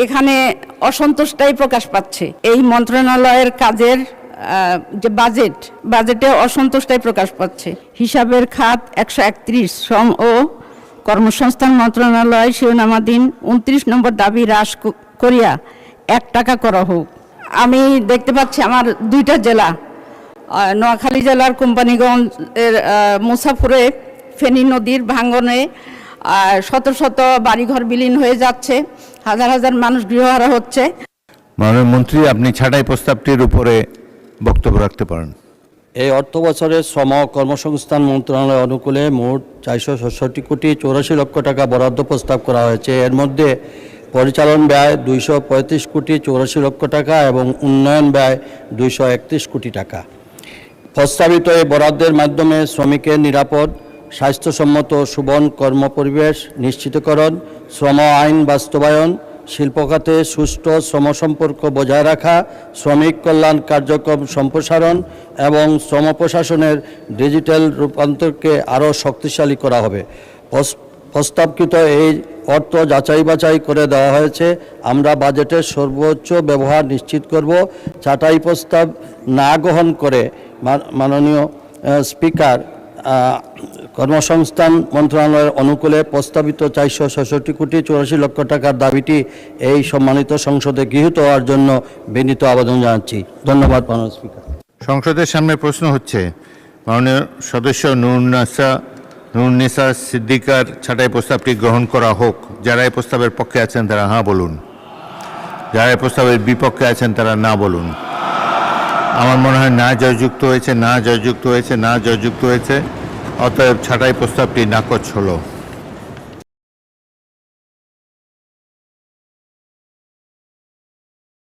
এখানে অসন্তোষটাই প্রকাশ পাচ্ছে। এই মন্ত্রণালয়ের কাজের যে বাজেটে অসন্তোষটাই প্রকাশ পাচ্ছে। হিসাবের খাত 131, শ্রম ও কর্মসংস্থান মন্ত্রণালয় শিরোনামাধীন 29 নম্বর দাবি হ্রাস করিয়া 1 টাকা করা হোক। আমি দেখতে পাচ্ছি আমার 2টা জেলা, নোয়াখালী জেলার কোম্পানিগঞ্জের মুসাফুরে ফেনী নদীর ভাঙনে শত শত বাড়িঘর বিলীন হয়ে যাচ্ছে, হাজার হাজার মানুষ গৃহহারা হচ্ছে। মাননীয় মন্ত্রী, আপনি ছাঁটাই প্রস্তাবটির উপরে বক্তব্য রাখতে পারেন। এই অর্থ বছরের শ্রম কর্মসংস্থান মন্ত্রণালয় অনুকূলে মোট 466 কোটি 84 লক্ষ টাকা বরাদ্দ প্রস্তাব করা হয়েছে। এর মধ্যে পরিচালন ব্যয় 235 কোটি 84 লক্ষ টাকা এবং উন্নয়ন ব্যয় 231 কোটি টাকা। প্রস্তাবিত এই বরাদ্দের মাধ্যমে শ্রমিকের নিরাপদ, স্বাস্থ্যসম্মত সুবন কর্মপরিবেশ নিশ্চিতকরণ, শ্রম আইন বাস্তবায়ন, শিল্প খাতে সুষ্ঠু শ্রম সম্পর্ক বজায় রাখা, শ্রমিক কল্যাণ কার্যক্রম সম্প্রসারণ এবং শ্রম প্রশাসনের ডিজিটাল রূপান্তরকে আরও শক্তিশালী করা হবে। প্রস্তাবকৃত এই অর্থ যাচাই বাছাই করে দেওয়া হয়েছে। আমরা বাজেটের সর্বোচ্চ ব্যবহার নিশ্চিত করব। ছাঁটাই প্রস্তাব না গ্রহণ করে মাননীয় স্পিকার কর্মসংস্থান মন্ত্রণালয়ের অনুকূলে প্রস্তাবিত 466 কোটি 84 লক্ষ টাকার দাবিটি এই সম্মানিত সংসদে গৃহীত হওয়ার জন্য বিনীত আবেদন জানাচ্ছি। ধন্যবাদ মাননীয় স্পিকার। সংসদের সামনে প্রশ্ন হচ্ছে, মাননীয় সদস্য নুরুন্নেসা সিদ্দিকার ছাঁটাই প্রস্তাবটি গ্রহণ করা হোক। যারা এই প্রস্তাবের পক্ষে আছেন তারা হ্যাঁ বলুন, যারা এই প্রস্তাবের বিপক্ষে আছেন তারা না বলুন। আমার মনে হয় না জয়যুক্ত হয়েছে, না জয়যুক্ত হয়েছে, না জয়যুক্ত হয়েছে। অতএব ছাঁটাই প্রস্তাবটি নাকচ হলো।